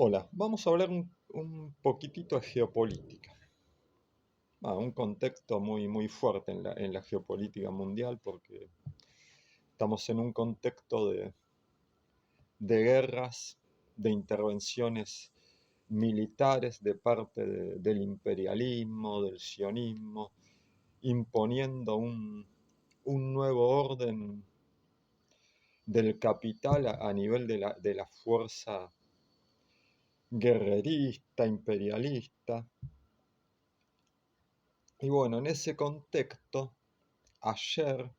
Hola, vamos a hablar un poquitito de geopolítica. Un contexto muy fuerte en la geopolítica mundial porque estamos en un contexto de guerras, de intervenciones militares de parte del imperialismo, del sionismo, imponiendo un nuevo orden del capital a nivel de la fuerza guerrerista, imperialista. Y bueno, en ese contexto, ayer,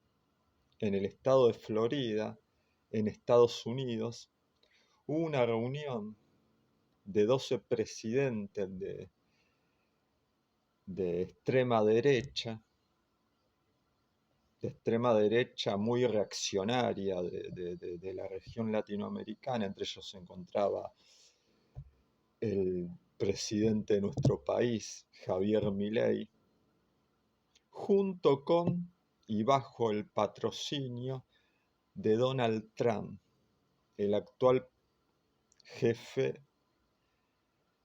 en el estado de Florida, en Estados Unidos, hubo una reunión de 12 presidentes de extrema derecha muy reaccionaria de la región latinoamericana. Entre ellos se encontraba el presidente de nuestro país, Javier Milei, junto con y bajo el patrocinio de Donald Trump, el actual jefe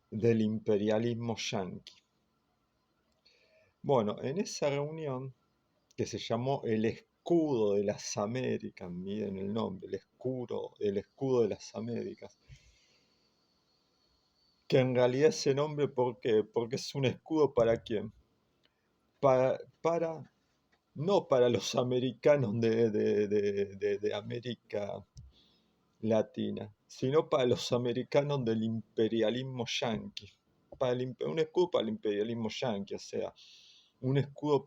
del imperialismo yanqui. Bueno, en esa reunión, que se llamó el Escudo de las Américas, miren el nombre, el escudo de las Américas, que en realidad ese nombre, ¿por qué? Porque es un escudo para quién? Para no para los americanos de América Latina, sino para los americanos del imperialismo yanqui. Un escudo para el imperialismo yanqui, o sea, un escudo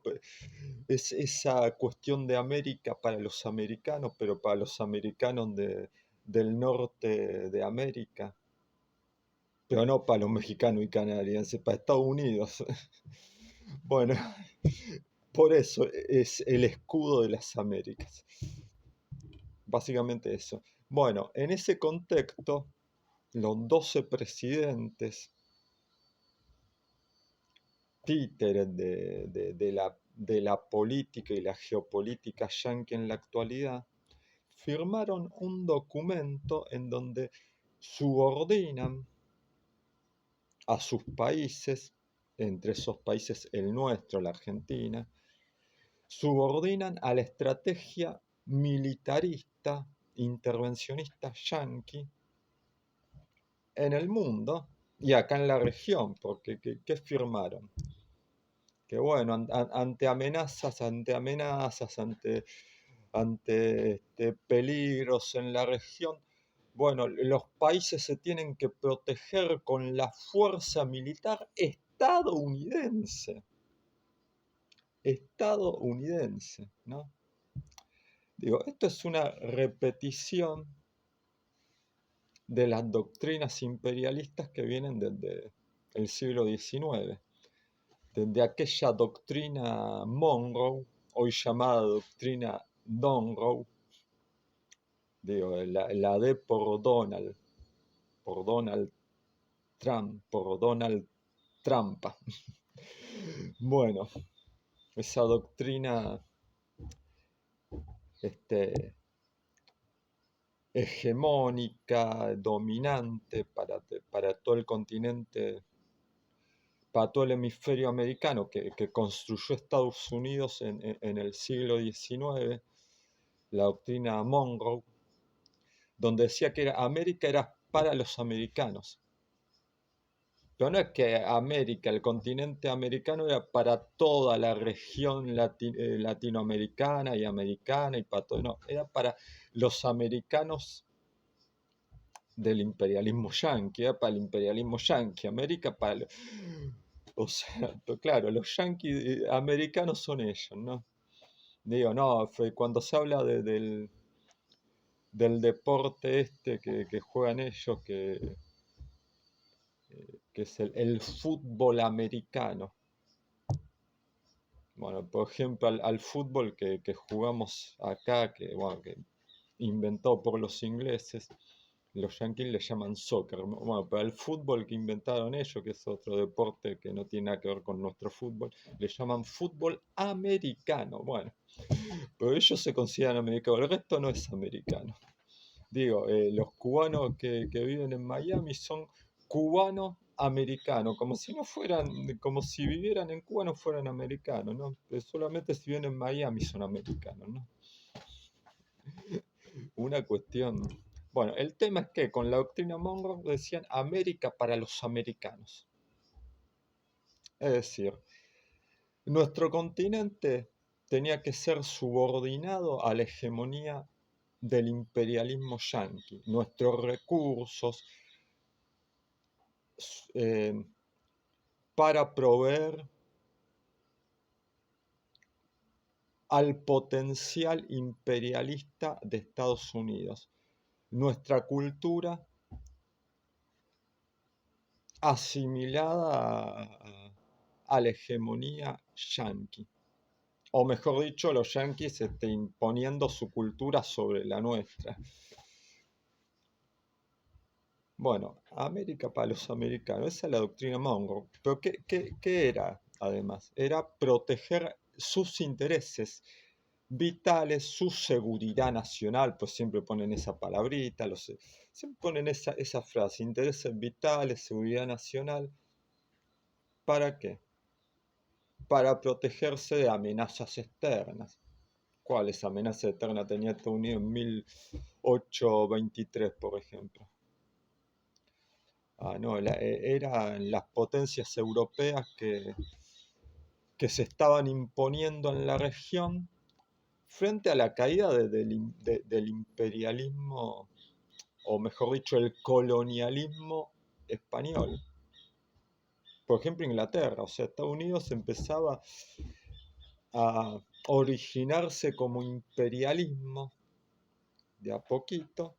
es esa cuestión de América para los americanos, pero para los americanos del norte de América, pero no para los mexicanos y canadienses, para Estados Unidos. Bueno, por eso es el escudo de las Américas. Básicamente eso. Bueno, en ese contexto, los 12 presidentes títeres de la política y la geopolítica yanqui en la actualidad, firmaron un documento en donde subordinan a sus países, entre esos países el nuestro, la Argentina, subordinan a la estrategia militarista, intervencionista yanqui en el mundo y acá en la región, porque ¿qué firmaron? Que bueno, ante amenazas, ante peligros en la región, bueno, los países se tienen que proteger con la fuerza militar estadounidense, ¿no? Digo, esto es una repetición de las doctrinas imperialistas que vienen desde el siglo XIX, desde aquella doctrina Monroe, hoy llamada doctrina Monroe, digo, la D por Donald Trump, por Donald Trampa. Bueno, esa doctrina este, hegemónica, dominante para todo el continente, para todo el hemisferio americano que construyó Estados Unidos en el siglo XIX, la doctrina Monroe, donde decía que América era para los americanos. Pero no es que América, el continente americano era para toda la región latinoamericana y americana y para todo, no, era para los americanos del imperialismo yanqui, era para el imperialismo yanqui, América para... O sea, claro, los yanquis americanos son ellos, ¿no? Digo, no, cuando se habla del deporte que juegan ellos, que es el fútbol americano. Bueno, por ejemplo, al fútbol que jugamos acá, bueno, que inventó por los ingleses, los yanquis le llaman soccer. Bueno, pero al fútbol que inventaron ellos, que es otro deporte que no tiene nada que ver con nuestro fútbol, le llaman fútbol americano. Bueno, pero ellos se consideran americanos, el resto no es americano. Digo, los cubanos que viven en Miami son cubano-americano, como si no fueran, como si vivieran en Cuba no fueran americanos, ¿no? Solamente si viven en Miami son americanos, ¿no? Una cuestión. Bueno, el tema es que con la doctrina Monroe decían América para los americanos. Es decir, nuestro continente tenía que ser subordinado a la hegemonía del imperialismo yanqui. Nuestros recursos eh, para proveer al potencial imperialista de Estados Unidos. Nuestra cultura asimilada a la hegemonía yanqui. O mejor dicho, los yanquis imponiendo su cultura sobre la nuestra. Bueno, América para los americanos, esa es la doctrina Monroe. Pero ¿qué era además? Era proteger sus intereses vitales, su seguridad nacional, pues siempre ponen esa palabrita, siempre ponen esa frase, intereses vitales, seguridad nacional. ¿Para qué? Para protegerse de amenazas externas. ¿Cuáles amenazas externas tenía Estados Unidos en 1823, por ejemplo? No, eran las potencias europeas que se estaban imponiendo en la región frente a la caída del imperialismo, o mejor dicho, el colonialismo español. Por ejemplo, Inglaterra, o sea, Estados Unidos empezaba a originarse como imperialismo de a poquito,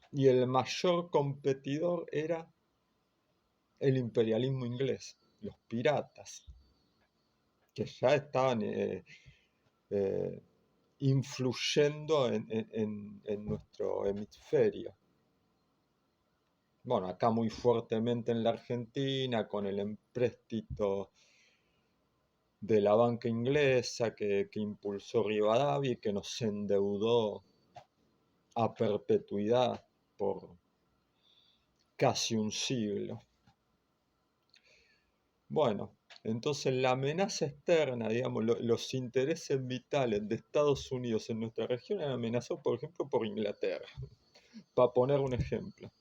y el mayor competidor era el imperialismo inglés, los piratas, que ya estaban eh, influyendo en nuestro hemisferio. Bueno, acá muy fuertemente en la Argentina, con el empréstito de la banca inglesa que impulsó Rivadavia y que nos endeudó a perpetuidad por casi un siglo. Bueno, entonces la amenaza externa, digamos, los intereses vitales de Estados Unidos en nuestra región eran amenazados, por ejemplo, por Inglaterra, para poner un ejemplo.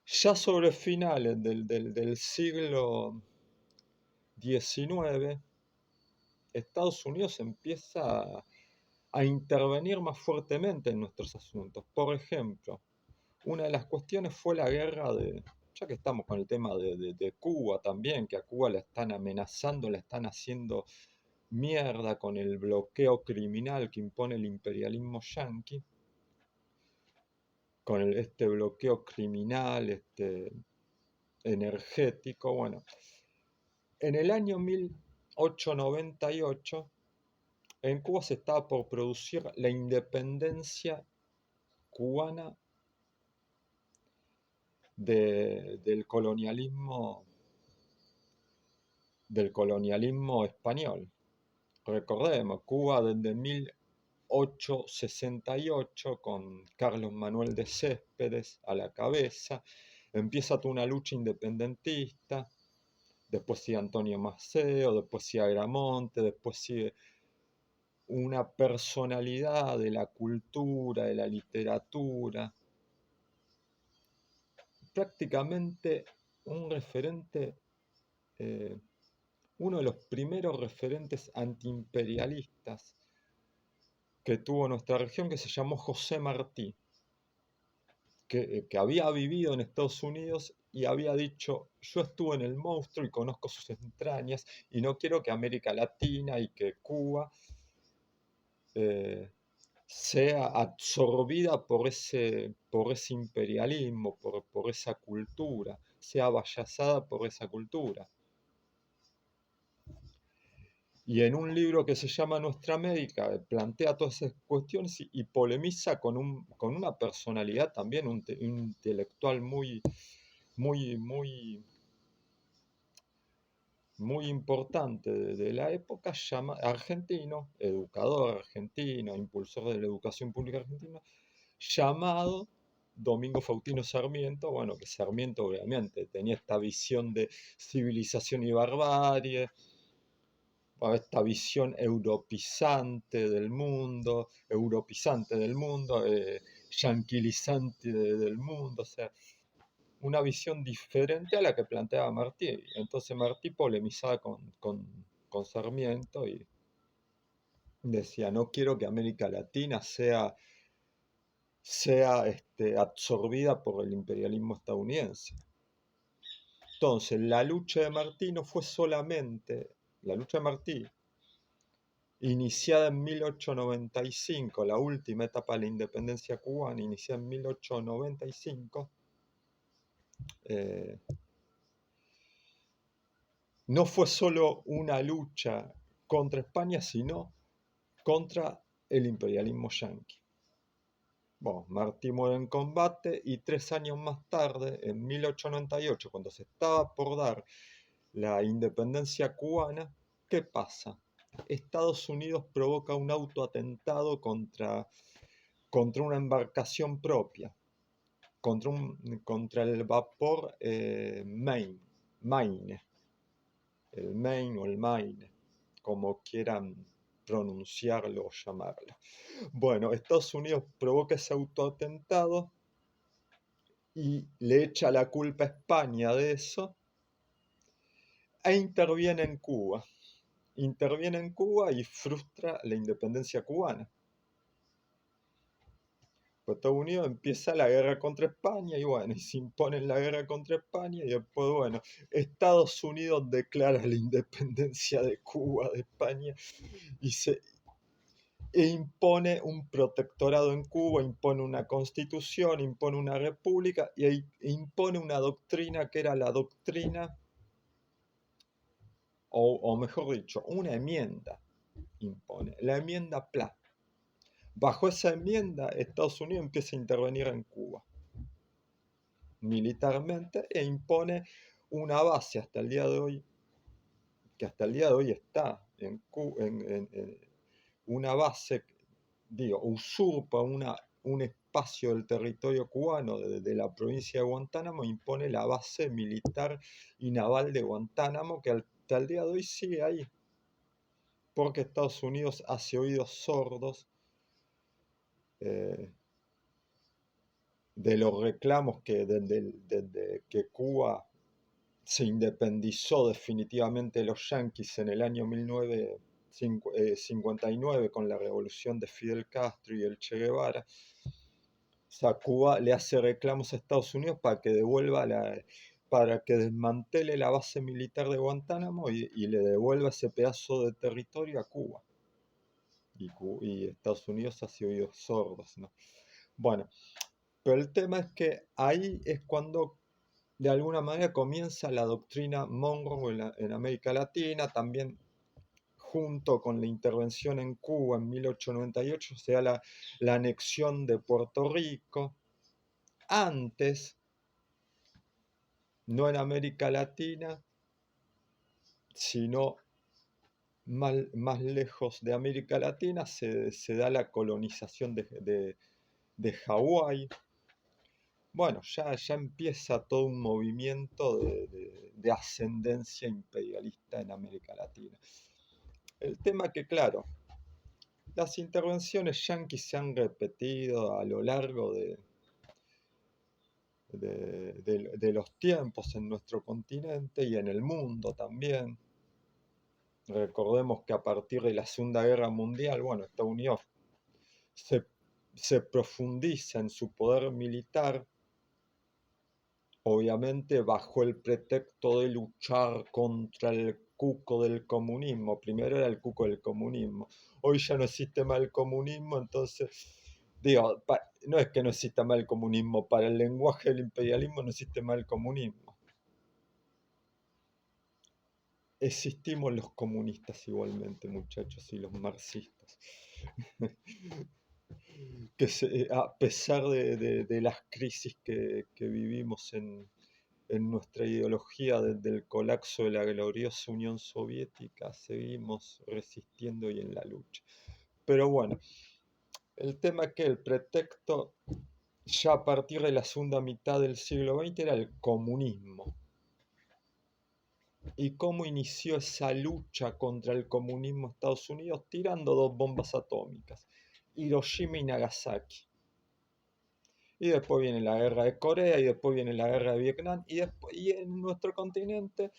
Ya sobre finales del siglo XIX, Estados Unidos empieza a intervenir más fuertemente en nuestros asuntos. Por ejemplo, una de las cuestiones fue la guerra ya que estamos con el tema de Cuba también, que a Cuba la están amenazando, la están haciendo mierda con el bloqueo criminal que impone el imperialismo yanqui, con este bloqueo criminal, energético. Bueno, en el año 1898, en Cuba se estaba por producir la independencia cubana del colonialismo español. Recordemos, Cuba desde 1868, con Carlos Manuel de Céspedes a la cabeza, empieza toda una lucha independentista, después sigue Antonio Maceo, después sigue Agramonte, después sigue una personalidad de la cultura, de la literatura, prácticamente un referente, uno de los primeros referentes antiimperialistas que tuvo nuestra región, que se llamó José Martí, que había vivido en Estados Unidos y había dicho: yo estuve en el monstruo y conozco sus entrañas y no quiero que América Latina y que Cuba sea absorbida por ese imperialismo, por esa cultura, sea avallazada por esa cultura. Y en un libro que se llama Nuestra América plantea todas esas cuestiones y polemiza con una personalidad también, un intelectual muy, muy, muy, muy importante de la época, argentino, educador argentino, impulsor de la educación pública argentina, llamado Domingo Faustino Sarmiento. Bueno, que Sarmiento obviamente tenía esta visión de civilización y barbarie, esta visión europizante del mundo, yanquilizante del mundo, o sea, una visión diferente a la que planteaba Martí. Entonces Martí polemizaba con Sarmiento y decía, no quiero que América Latina sea absorbida por el imperialismo estadounidense. Entonces, la lucha de Martí no fue solamente, la lucha de Martí, iniciada en 1895, la última etapa de la independencia cubana, iniciada en 1895, no fue solo una lucha contra España, sino contra el imperialismo yanqui. Bueno, Martí muere en combate y 3 años más tarde, en 1898, cuando se estaba por dar la independencia cubana, ¿qué pasa? Estados Unidos provoca un autoatentado contra una embarcación propia, contra el vapor Maine, el Maine o el Maine, como quieran pronunciarlo o llamarlo. Bueno, Estados Unidos provoca ese autoatentado y le echa la culpa a España de eso e interviene en Cuba. Interviene en Cuba y frustra la independencia cubana. Pues Estados Unidos empieza la guerra contra España y bueno, y se impone la guerra contra España y después, bueno, Estados Unidos declara la independencia de Cuba, de España, y e impone un protectorado en Cuba, impone una constitución, impone una república e impone una doctrina que era la doctrina, o mejor dicho, una enmienda impone, la enmienda Platt. Bajo esa enmienda, Estados Unidos empieza a intervenir en Cuba militarmente e impone una base hasta el día de hoy, que hasta el día de hoy está en una base, digo, usurpa un espacio del territorio cubano de la provincia de Guantánamo, impone la base militar y naval de Guantánamo, que hasta el día de hoy sigue ahí, porque Estados Unidos hace oídos sordos eh, de los reclamos que desde que Cuba se independizó definitivamente de los yanquis en el año 1959 con la revolución de Fidel Castro y el Che Guevara. O sea, Cuba le hace reclamos a Estados Unidos para que para que desmantele la base militar de Guantánamo y le devuelva ese pedazo de territorio a Cuba. Y Estados Unidos hace oídos sordos, ¿no? Bueno, pero el tema es que ahí es cuando de alguna manera comienza la doctrina Monroe en América Latina, también junto con la intervención en Cuba en 1898, se da la anexión de Puerto Rico. Antes, no en América Latina, sino más lejos de América Latina, se da la colonización de Hawái. Bueno, ya empieza todo un movimiento de ascendencia imperialista en América Latina. El tema que, claro, las intervenciones yanquis se han repetido a lo largo de los tiempos en nuestro continente y en el mundo también. Recordemos que a partir de la Segunda Guerra Mundial, bueno, Estados Unidos se, se profundiza en su poder militar, obviamente bajo el pretexto de luchar contra el cuco del comunismo. Primero era el cuco del comunismo. Hoy ya no existe más el comunismo, entonces, digo, no es que no exista más el comunismo, para el lenguaje del imperialismo no existe más el comunismo. Existimos los comunistas igualmente, muchachos, y los marxistas. A pesar de las crisis que vivimos en nuestra ideología desde el colapso de la gloriosa Unión Soviética, seguimos resistiendo y en la lucha. Pero bueno, El tema es que el pretexto ya a partir de la segunda mitad del siglo XX era el comunismo. ¿Y cómo inició esa lucha contra el comunismo en Estados Unidos? Tirando dos bombas atómicas, Hiroshima y Nagasaki. Y después viene la guerra de Corea, y después viene la guerra de Vietnam, y en nuestro continente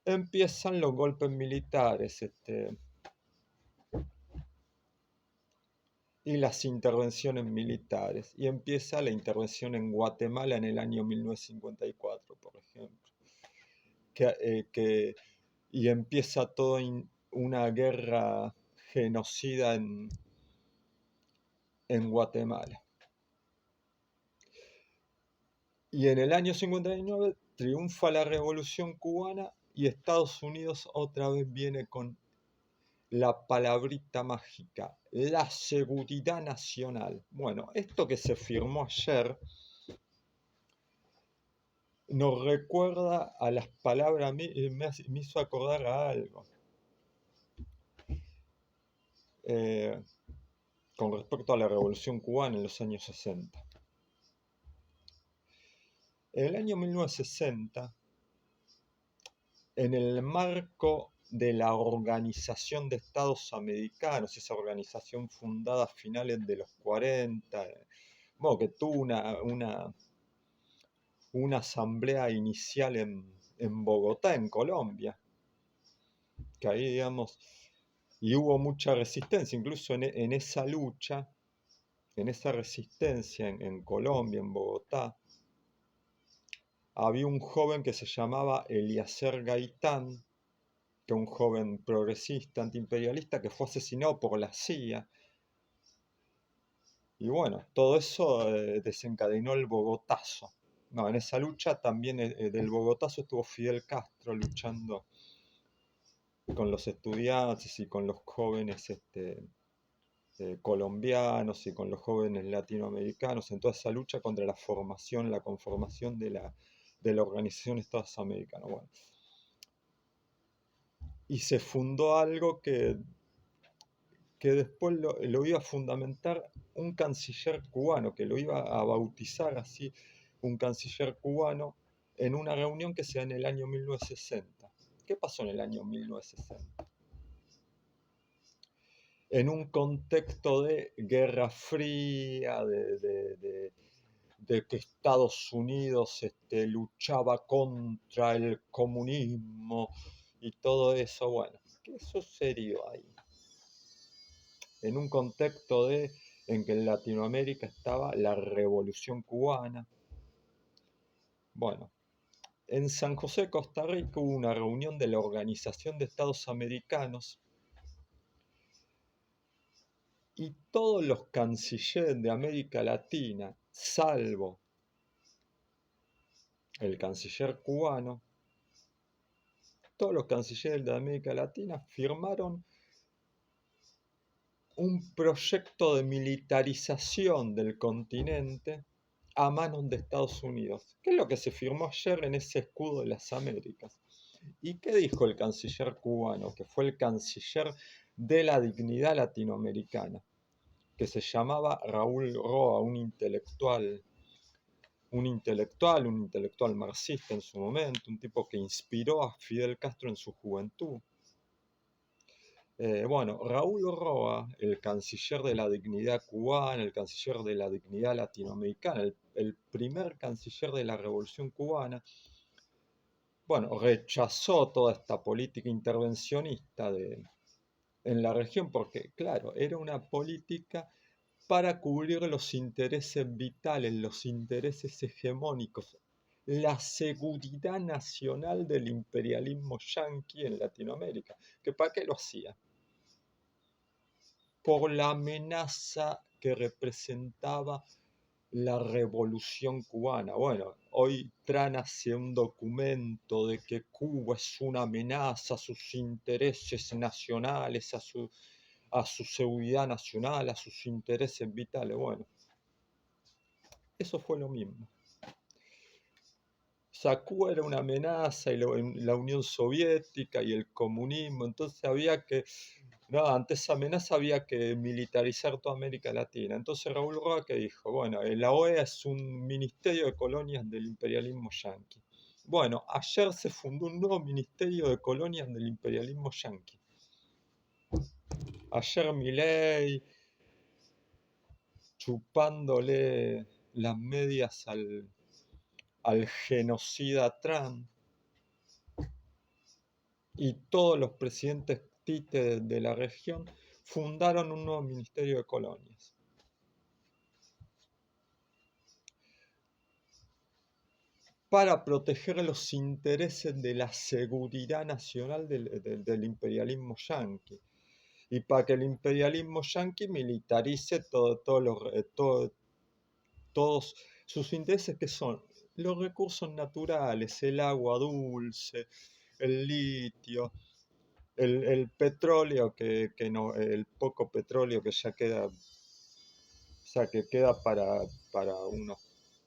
empiezan los golpes militares y las intervenciones militares. Y empieza la intervención en Guatemala en el año 1954, por ejemplo. Y empieza toda una guerra genocida en Guatemala. Y en el año 59 triunfa la Revolución Cubana y Estados Unidos otra vez viene con la palabrita mágica, la seguridad nacional. Bueno, esto que se firmó ayer nos recuerda a las palabras, me hizo acordar a algo. Con respecto a la Revolución Cubana en los años 60. En el año 1960, en el marco de la Organización de Estados Americanos, esa organización fundada a finales de los 40, bueno, que tuvo una asamblea inicial en Bogotá, en Colombia, que ahí, digamos, y hubo mucha resistencia, incluso en esa lucha, en esa resistencia en Colombia, en Bogotá, había un joven que se llamaba Eliezer Gaitán, que un joven progresista, antiimperialista, que fue asesinado por la CIA. Y bueno, todo eso desencadenó el Bogotazo. No, en esa lucha también del Bogotazo estuvo Fidel Castro luchando con los estudiantes y con los jóvenes colombianos y con los jóvenes latinoamericanos en toda esa lucha contra la formación, la conformación de la Organización de Estados Americanos. Bueno, y se fundó algo que después lo iba a fundamentar un canciller cubano, que lo iba a bautizar así, un canciller cubano, en una reunión que se da en el año 1960. ¿Qué pasó en el año 1960? En un contexto de guerra fría, de que Estados Unidos luchaba contra el comunismo y todo eso, bueno, ¿qué sucedió ahí? En un contexto en que en Latinoamérica estaba la Revolución Cubana. Bueno, en San José, Costa Rica, hubo una reunión de la Organización de Estados Americanos y todos los cancilleres de América Latina, salvo el canciller cubano, todos los cancilleres de América Latina firmaron un proyecto de militarización del continente a manos de Estados Unidos, que es lo que se firmó ayer en ese escudo de las Américas. ¿Y qué dijo el canciller cubano, que fue el canciller de la dignidad latinoamericana, que se llamaba Raúl Roa, un intelectual marxista en su momento, un tipo que inspiró a Fidel Castro en su juventud? Bueno, Raúl Roa, el canciller de la dignidad cubana, el canciller de la dignidad latinoamericana, el primer canciller de la Revolución Cubana, bueno, rechazó toda esta política intervencionista en la región porque, claro, era una política para cubrir los intereses vitales, los intereses hegemónicos, la seguridad nacional del imperialismo yanqui en Latinoamérica. ¿Que para qué lo hacía? Por la amenaza que representaba la revolución cubana. Bueno, hoy Trump hace un documento de que Cuba es una amenaza a sus intereses nacionales, a su seguridad nacional, a sus intereses vitales. Bueno, eso fue lo mismo. Sakú era una amenaza y la Unión Soviética y el comunismo, entonces había que, no, ante esa amenaza había que militarizar toda América Latina. Entonces Raúl Roque dijo, bueno, la OEA es un ministerio de colonias del imperialismo yanqui. Bueno, ayer se fundó un nuevo ministerio de colonias del imperialismo yanqui. Ayer Milei chupándole las medias al genocida Trump y todos los presidentes títeres de la región fundaron un nuevo ministerio de colonias. Para proteger los intereses de la seguridad nacional del imperialismo yanqui y para que el imperialismo yanqui militarice todos sus intereses, que son los recursos naturales, el agua dulce, el litio, el petróleo, que no, el poco petróleo que ya queda, o sea, que queda para unos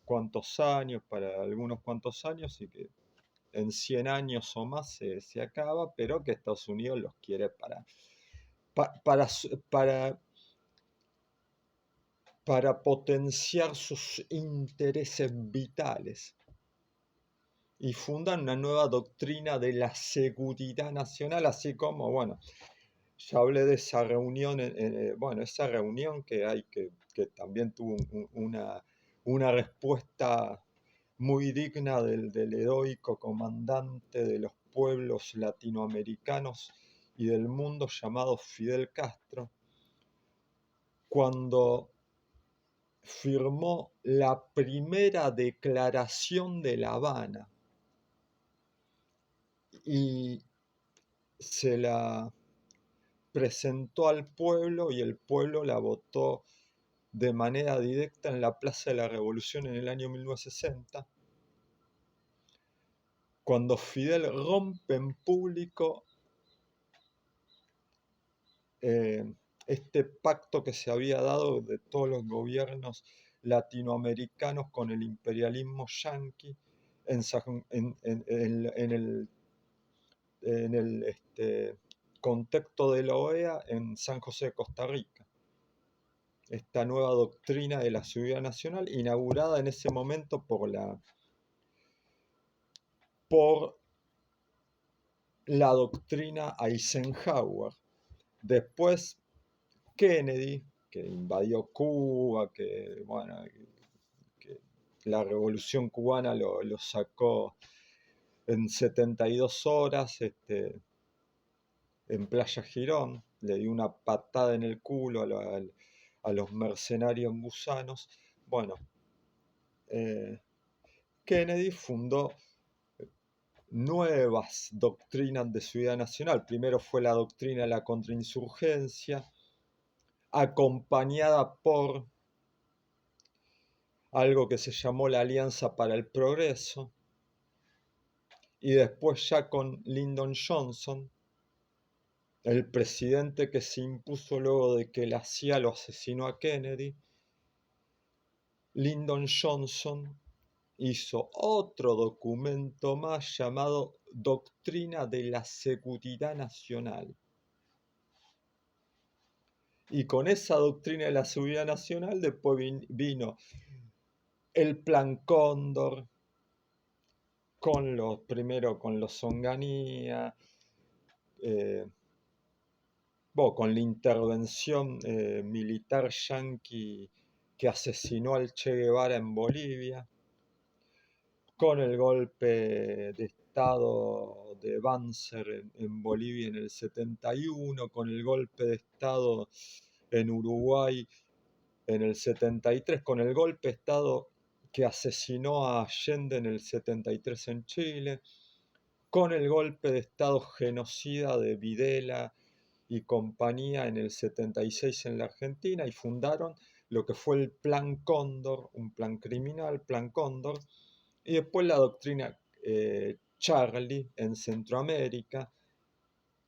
cuantos años, para algunos cuantos años, y que en 100 años o más se acaba, pero que Estados Unidos los quiere para, para potenciar sus intereses vitales. Y fundan una nueva doctrina de la seguridad nacional, así como, bueno, ya hablé de esa reunión, bueno, esa reunión que también tuvo una respuesta muy digna del heroico comandante de los pueblos latinoamericanos y del mundo llamado Fidel Castro, cuando firmó la primera declaración de La Habana y se la presentó al pueblo y el pueblo la votó de manera directa en la Plaza de la Revolución en el año 1960, cuando Fidel rompe en público este pacto que se había dado de todos los gobiernos latinoamericanos con el imperialismo yanqui en el contexto de la OEA en San José de Costa Rica. Esta nueva doctrina de la seguridad nacional, inaugurada en ese momento por la doctrina Eisenhower. Después Kennedy, que invadió Cuba, bueno, que la revolución cubana lo sacó en 72 horas en Playa Girón, le dio una patada en el culo a los mercenarios gusanos. Bueno, Kennedy fundó nuevas doctrinas de seguridad nacional. Primero fue la doctrina de la contrainsurgencia, acompañada por algo que se llamó la Alianza para el Progreso, y después ya con Lyndon Johnson, el presidente que se impuso luego de que la CIA lo asesinó a Kennedy. Lyndon Johnson hizo otro documento más llamado Doctrina de la Seguridad Nacional. Y con esa doctrina de la seguridad nacional después vino el Plan Cóndor, primero con los Onganía, con la intervención militar yanqui que asesinó al Che Guevara en Bolivia, con el golpe de Estado de Banzer en Bolivia en el 71, con el golpe de Estado en Uruguay en el 73, con el golpe de Estado que asesinó a Allende en el 73 en Chile, con el golpe de Estado genocida de Videla y compañía en el 76 en la Argentina, y fundaron lo que fue el Plan Cóndor, un plan criminal, Plan Cóndor, y después la doctrina Charlie en Centroamérica,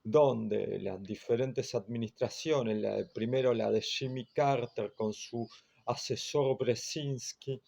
donde las diferentes administraciones, primero la de Jimmy Carter con su asesor Brzezinski,